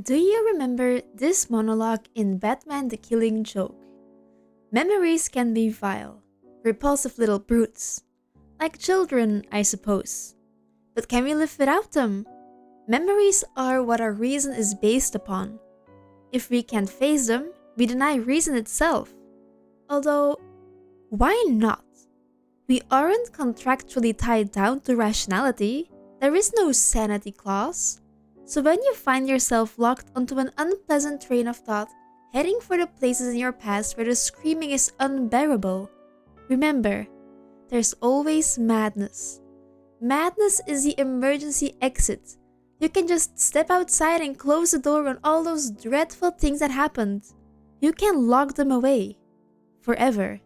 Do you remember this monologue in Batman the Killing Joke? Memories can be vile, repulsive little brutes. Like children, I suppose. But can we live without them? Memories are what our reason is based upon. If we can't face them, we deny reason itself. Although, why not? We aren't contractually tied down to rationality. There is no sanity clause. So when you find yourself locked onto an unpleasant train of thought, heading for the places in your past where the screaming is unbearable, remember, there's always madness. Madness is the emergency exit. You can just step outside and close the door on all those dreadful things that happened. You can lock them away. Forever.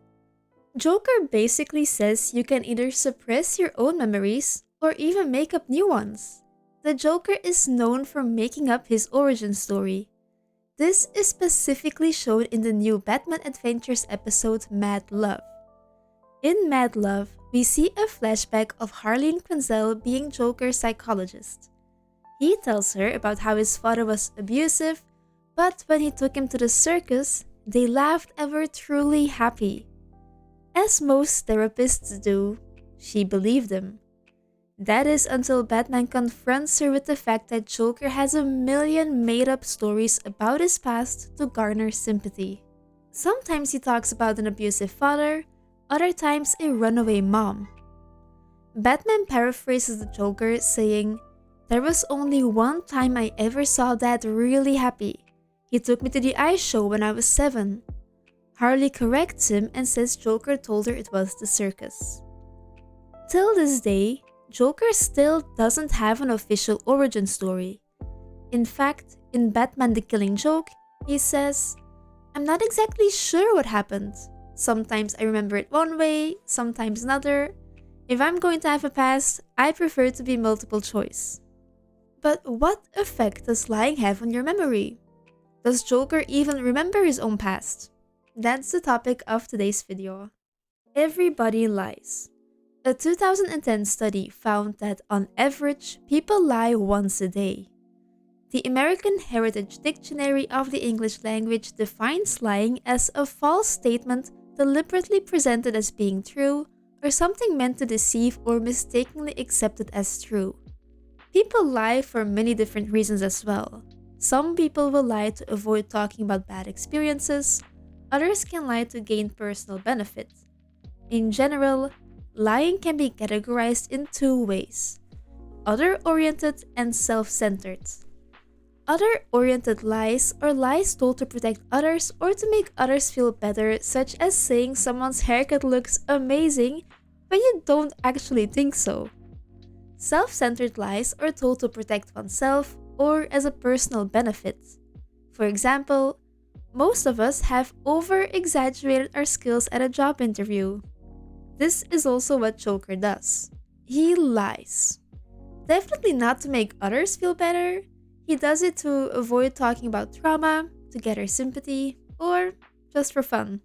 Joker basically says you can either suppress your own memories or even make up new ones. The Joker is known for making up his origin story. This is specifically shown in the new Batman Adventures episode Mad Love. In Mad Love, we see a flashback of Harleen Quinzel being Joker's psychologist. He tells her about how his father was abusive, but when he took him to the circus, they laughed and were truly happy. As most therapists do, she believed him. That is until Batman confronts her with the fact that Joker has a million made-up stories about his past to garner sympathy. Sometimes he talks about an abusive father, other times a runaway mom. Batman paraphrases the Joker, saying, "There was only one time I ever saw Dad really happy. He took me to the ice show when I was 7. Harley corrects him and says Joker told her it was the circus. Till this day, Joker still doesn't have an official origin story. In fact, in Batman the Killing Joke, he says, "I'm not exactly sure what happened. Sometimes I remember it one way, sometimes another. If I'm going to have a past, I prefer to be multiple choice." But what effect does lying have on your memory? Does Joker even remember his own past? That's the topic of today's video. Everybody lies. A 2010 study found that on average, people lie once a day. The American Heritage Dictionary of the English language defines lying as a false statement deliberately presented as being true or something meant to deceive or mistakenly accepted as true. People lie for many different reasons as well. Some people will lie to avoid talking about bad experiences. Others can lie to gain personal benefit. In general, lying can be categorized in two ways: other-oriented and self-centered. Other-oriented lies are lies told to protect others or to make others feel better, such as saying someone's haircut looks amazing when you don't actually think so. Self-centered lies are told to protect oneself or as a personal benefit. For example, most of us have over-exaggerated our skills at a job interview. This is also what Joker does. He lies. Definitely not to make others feel better. He does it to avoid talking about trauma, to gather sympathy, or just for fun.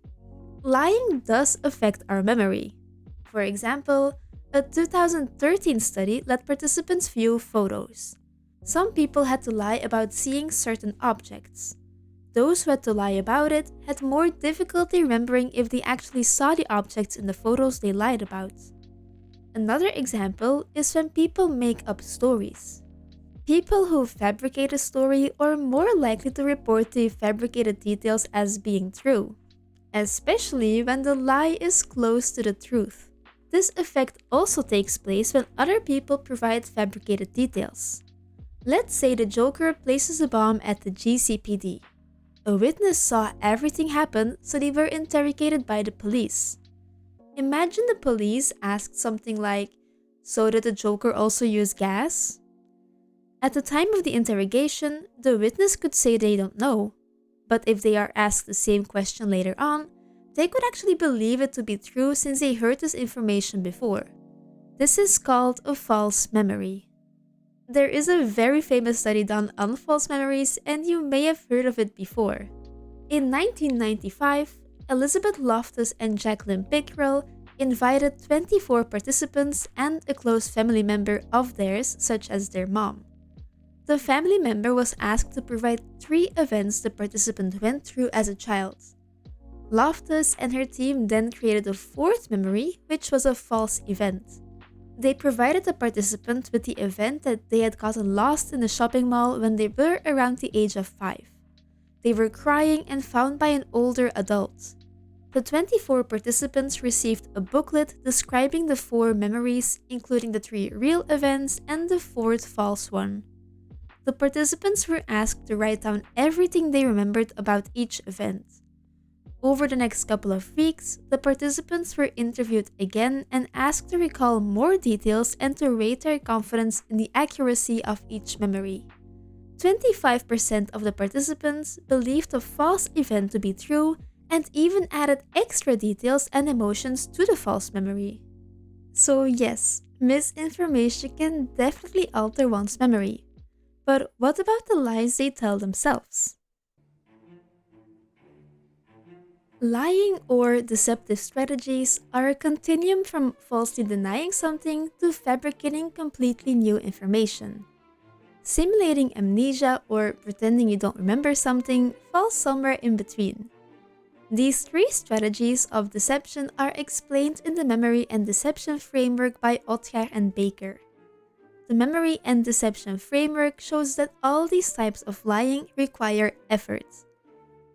Lying does affect our memory. For example, a 2013 study let participants view photos. Some people had to lie about seeing certain objects. Those who had to lie about it had more difficulty remembering if they actually saw the objects in the photos they lied about. Another example is when people make up stories. People who fabricate a story are more likely to report the fabricated details as being true, especially when the lie is close to the truth. This effect also takes place when other people provide fabricated details. Let's say the Joker places a bomb at the GCPD. A witness saw everything happen, so they were interrogated by the police. Imagine the police asked something like, "So did the Joker also use gas?" At the time of the interrogation, the witness could say they don't know. But if they are asked the same question later on, they could actually believe it to be true since they heard this information before. This is called a false memory. There is a very famous study done on false memories, and you may have heard of it before. In 1995, Elizabeth Loftus and Jacqueline Pickrell invited 24 participants and a close family member of theirs, such as their mom. The family member was asked to provide 3 events the participant went through as a child. Loftus and her team then created a 4th memory, which was a false event. They provided the participant with the event that they had gotten lost in a shopping mall when they were around the age of 5. They were crying and found by an older adult. The 24 participants received a booklet describing the 4 memories, including the 3 real events and the 4th false one. The participants were asked to write down everything they remembered about each event. Over the next couple of weeks, the participants were interviewed again and asked to recall more details and to rate their confidence in the accuracy of each memory. 25% of the participants believed the false event to be true and even added extra details and emotions to the false memory. So yes, misinformation can definitely alter one's memory. But what about the lies they tell themselves? Lying or deceptive strategies are a continuum from falsely denying something to fabricating completely new information. Simulating amnesia or pretending you don't remember something falls somewhere in between. These 3 strategies of deception are explained in the Memory and Deception Framework by Otgaar and Baker. The Memory and Deception Framework shows that all these types of lying require effort.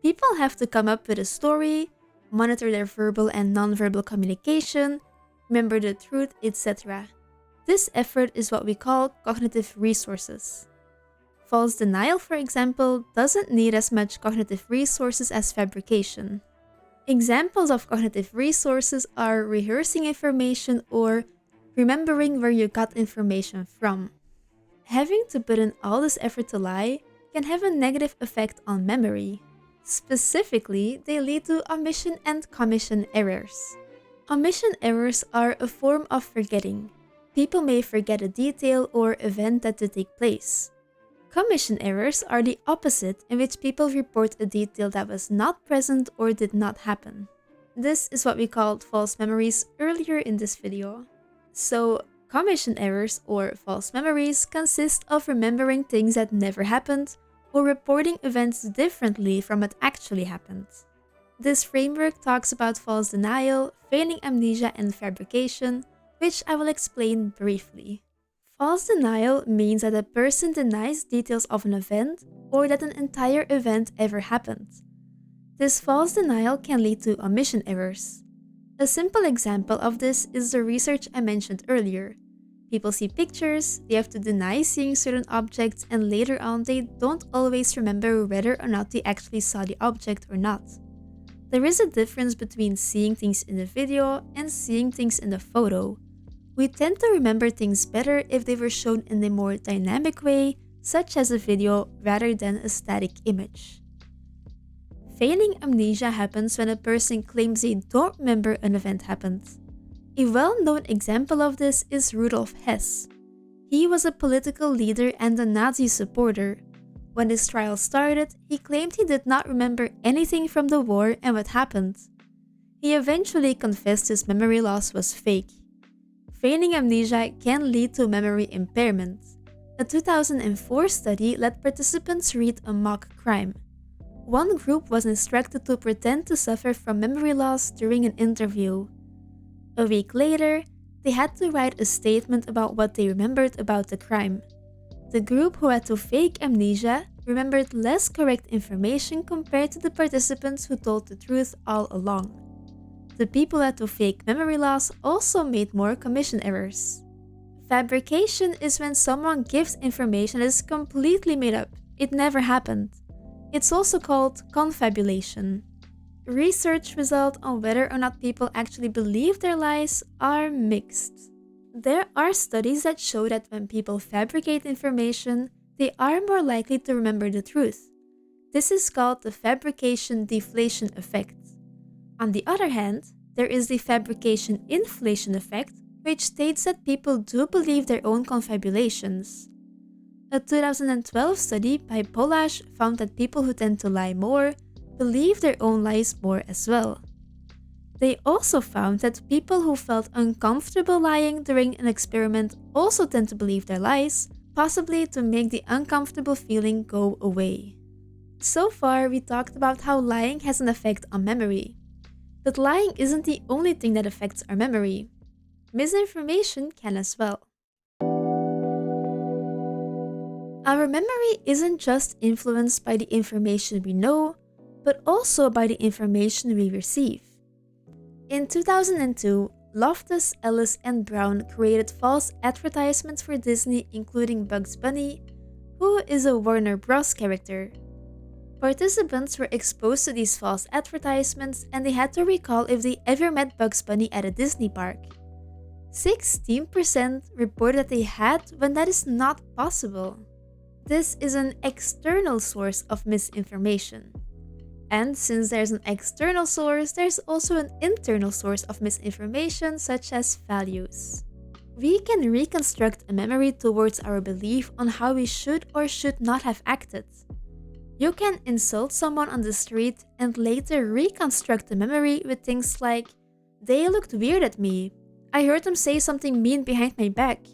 People have to come up with a story, monitor their verbal and nonverbal communication, remember the truth, etc. This effort is what we call cognitive resources. False denial, for example, doesn't need as much cognitive resources as fabrication. Examples of cognitive resources are rehearsing information or remembering where you got information from. Having to put in all this effort to lie can have a negative effect on memory. Specifically, they lead to omission and commission errors. Omission errors are a form of forgetting. People may forget a detail or event that did take place. Commission errors are the opposite, in which people report a detail that was not present or did not happen. This is what we called false memories earlier in this video. So, commission errors or false memories consist of remembering things that never happened or reporting events differently from what actually happened. This framework talks about false denial, feigning amnesia, and fabrication, which I will explain briefly. False denial means that a person denies details of an event or that an entire event ever happened. This false denial can lead to omission errors. A simple example of this is the research I mentioned earlier. People see pictures, they have to deny seeing certain objects, and later on they don't always remember whether or not they actually saw the object or not. There is a difference between seeing things in the video and seeing things in the photo. We tend to remember things better if they were shown in a more dynamic way, such as a video, rather than a static image. Feigning amnesia happens when a person claims they don't remember an event happened. A well-known example of this is Rudolf Hess. He was a political leader and a Nazi supporter. When his trial started, he claimed he did not remember anything from the war and what happened. He eventually confessed his memory loss was fake. Feigning amnesia can lead to memory impairment. A 2004 study let participants read a mock crime. One group was instructed to pretend to suffer from memory loss during an interview. A week later, they had to write a statement about what they remembered about the crime. The group who had to fake amnesia remembered less correct information compared to the participants who told the truth all along. The people who had to fake memory loss also made more commission errors. Fabrication is when someone gives information that is completely made up. It never happened. It's also called confabulation. Research results on whether or not people actually believe their lies are mixed. There are studies that show that when people fabricate information, they are more likely to remember the truth. This is called the fabrication deflation effect. On the other hand, there is the fabrication inflation effect, which states that people do believe their own confabulations. A 2012 study by Polash found that people who tend to lie more believe their own lies more as well. They also found that people who felt uncomfortable lying during an experiment also tend to believe their lies, possibly to make the uncomfortable feeling go away. So far, we talked about how lying has an effect on memory. But lying isn't the only thing that affects our memory. Misinformation can as well. Our memory isn't just influenced by the information we know, but also by the information we receive. In 2002, Loftus, Ellis, and Brown created false advertisements for Disney, including Bugs Bunny, who is a Warner Bros. Character. Participants were exposed to these false advertisements and they had to recall if they ever met Bugs Bunny at a Disney park. 16% reported that they had when that is not possible. This is an external source of misinformation. And since there's an external source, there's also an internal source of misinformation, such as values. We can reconstruct a memory towards our belief on how we should or should not have acted. You can insult someone on the street and later reconstruct the memory with things like, they looked weird at me, I heard them say something mean behind my back,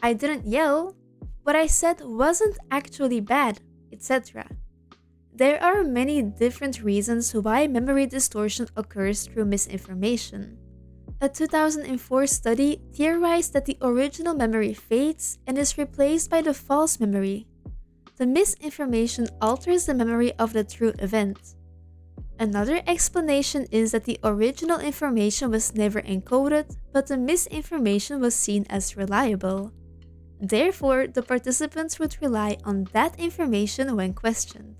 I didn't yell, what I said wasn't actually bad, etc. There are many different reasons why memory distortion occurs through misinformation. A 2004 study theorized that the original memory fades and is replaced by the false memory. The misinformation alters the memory of the true event. Another explanation is that the original information was never encoded, but the misinformation was seen as reliable. Therefore, the participants would rely on that information when questioned.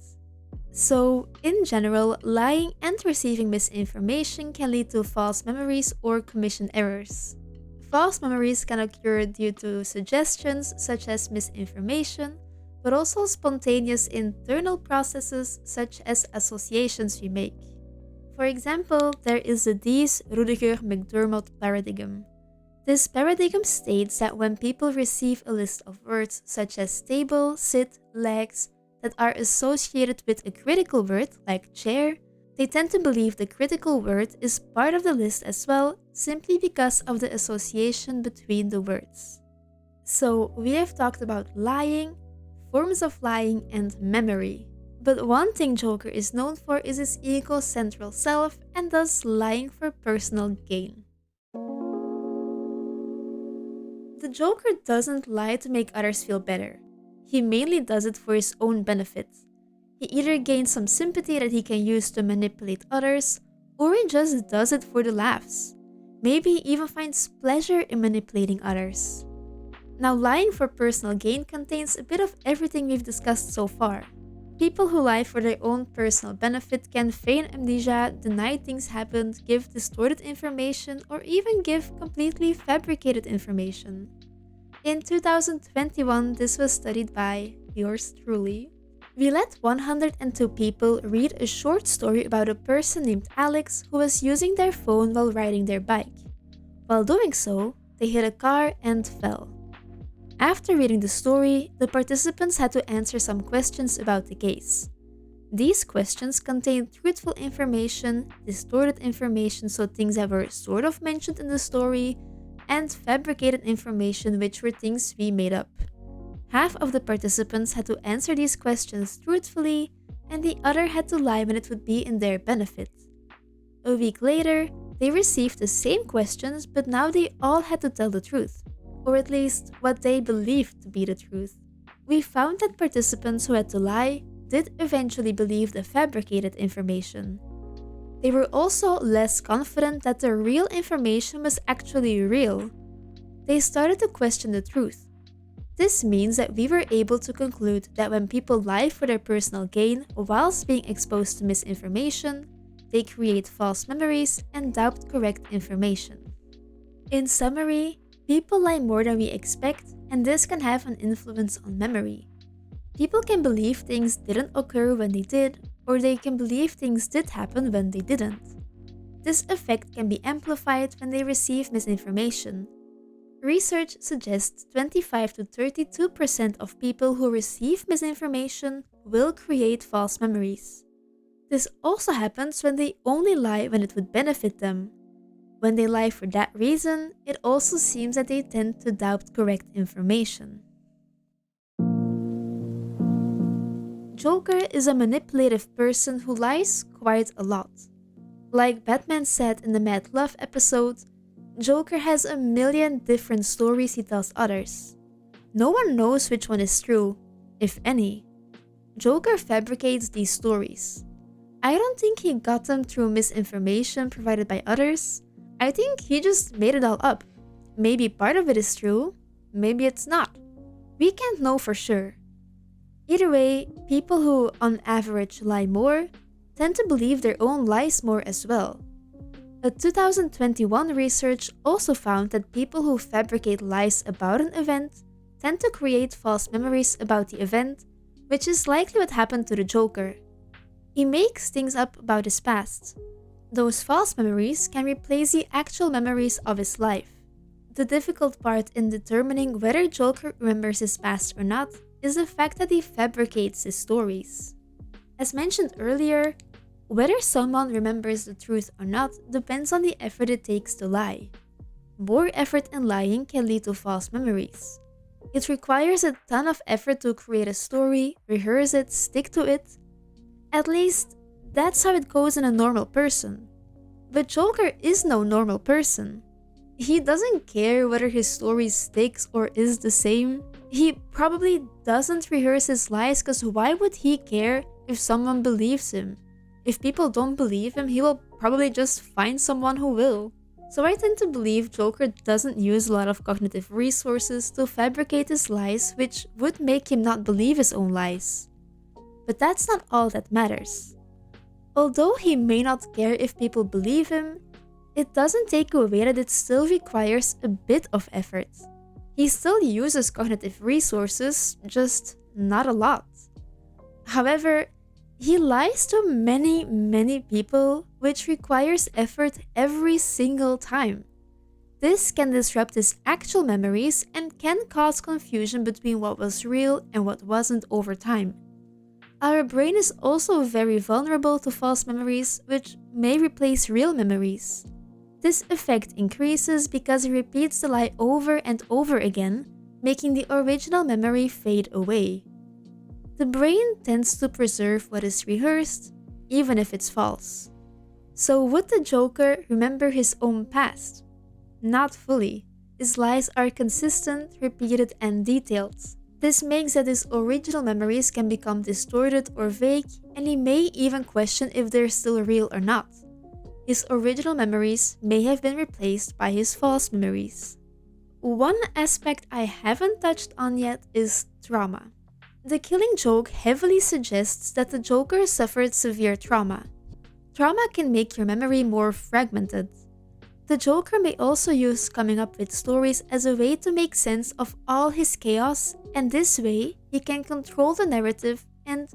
So, in general, lying and receiving misinformation can lead to false memories or commission errors. False memories can occur due to suggestions such as misinformation, but also spontaneous internal processes such as associations we make. For example, there is the Dees-Rudiger-McDermott paradigm. This paradigm states that when people receive a list of words such as table, sit, legs, that are associated with a critical word like chair, they tend to believe the critical word is part of the list as well, simply because of the association between the words. So, we have talked about lying, forms of lying, and memory. But one thing Joker is known for is his ego-central self and thus lying for personal gain. The Joker doesn't lie to make others feel better. He mainly does it for his own benefit. He either gains some sympathy that he can use to manipulate others, or he just does it for the laughs. Maybe he even finds pleasure in manipulating others. Now, lying for personal gain contains a bit of everything we've discussed so far. People who lie for their own personal benefit can feign amnesia, deny things happened, give distorted information, or even give completely fabricated information. In 2021, this was studied by yours truly. We let 102 people read a short story about a person named Alex who was using their phone while riding their bike. While doing so, they hit a car and fell. After reading the story, the participants had to answer some questions about the case. These questions contained truthful information, distorted information, so things that were sort of mentioned in the story, and fabricated information, which were things we made up. Half of the participants had to answer these questions truthfully, and the other had to lie when it would be in their benefit. A week later, they received the same questions, but now they all had to tell the truth, or at least what they believed to be the truth. We found that participants who had to lie did eventually believe the fabricated information. They were also less confident that the real information was actually real. They started to question the truth. This means that we were able to conclude that when people lie for their personal gain whilst being exposed to misinformation, they create false memories and doubt correct information. In summary, people lie more than we expect, and this can have an influence on memory. People can believe things didn't occur when they did, or they can believe things did happen when they didn't. This effect can be amplified when they receive misinformation. Research suggests 25 to 32% of people who receive misinformation will create false memories. This also happens when they only lie when it would benefit them. When they lie for that reason, it also seems that they tend to doubt correct information. Joker is a manipulative person who lies quite a lot. Like Batman said in the Mad Love episode, Joker has a million different stories he tells others. No one knows which one is true, if any. Joker fabricates these stories. I don't think he got them through misinformation provided by others. I think he just made it all up. Maybe part of it is true, maybe it's not. We can't know for sure. Either way, people who on average lie more tend to believe their own lies more as well. A 2021 research also found that people who fabricate lies about an event tend to create false memories about the event, which is likely what happened to the Joker. He makes things up about his past. Those false memories can replace the actual memories of his life. The difficult part in determining whether Joker remembers his past or not is the fact that he fabricates his stories. As mentioned earlier, whether someone remembers the truth or not depends on the effort it takes to lie. More effort in lying can lead to false memories. It requires a ton of effort to create a story, rehearse it, stick to it. At least, that's how it goes in a normal person. But Joker is no normal person. He doesn't care whether his story sticks or is the same. He probably doesn't rehearse his lies because why would he care if someone believes him? If people don't believe him, he will probably just find someone who will. So I tend to believe Joker doesn't use a lot of cognitive resources to fabricate his lies, which would make him not believe his own lies. But that's not all that matters. Although he may not care if people believe him, it doesn't take away that it still requires a bit of effort. He still uses cognitive resources, just not a lot. However, he lies to many people, which requires effort every single time. This can disrupt his actual memories and can cause confusion between what was real and what wasn't over time. Our brain is also very vulnerable to false memories, which may replace real memories. This effect increases because he repeats the lie over and over again, making the original memory fade away. The brain tends to preserve what is rehearsed, even if it's false. So would the Joker remember his own past? Not fully. His lies are consistent, repeated, and detailed. This makes that his original memories can become distorted or vague, and he may even question if they're still real or not. His original memories may have been replaced by his false memories. One aspect I haven't touched on yet is trauma. The Killing Joke heavily suggests that the Joker suffered severe trauma. Trauma can make your memory more fragmented. The Joker may also use coming up with stories as a way to make sense of all his chaos, and this way he can control the narrative and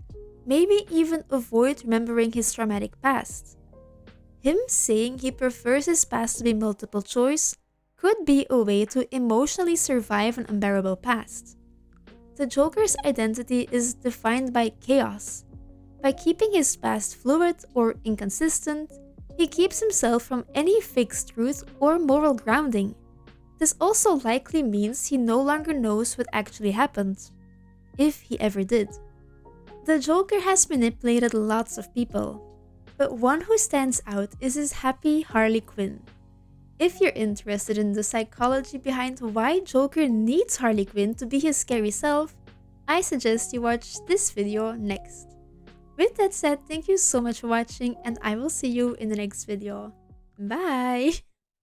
maybe even avoid remembering his traumatic past. Him saying he prefers his past to be multiple choice could be a way to emotionally survive an unbearable past. The Joker's identity is defined by chaos. By keeping his past fluid or inconsistent, he keeps himself from any fixed truth or moral grounding. This also likely means he no longer knows what actually happened, if he ever did. The Joker has manipulated lots of people, but one who stands out is his happy Harley Quinn. If you're interested in the psychology behind why Joker needs Harley Quinn to be his scary self, I suggest you watch this video next. With that said, thank you so much for watching and I will see you in the next video. Bye!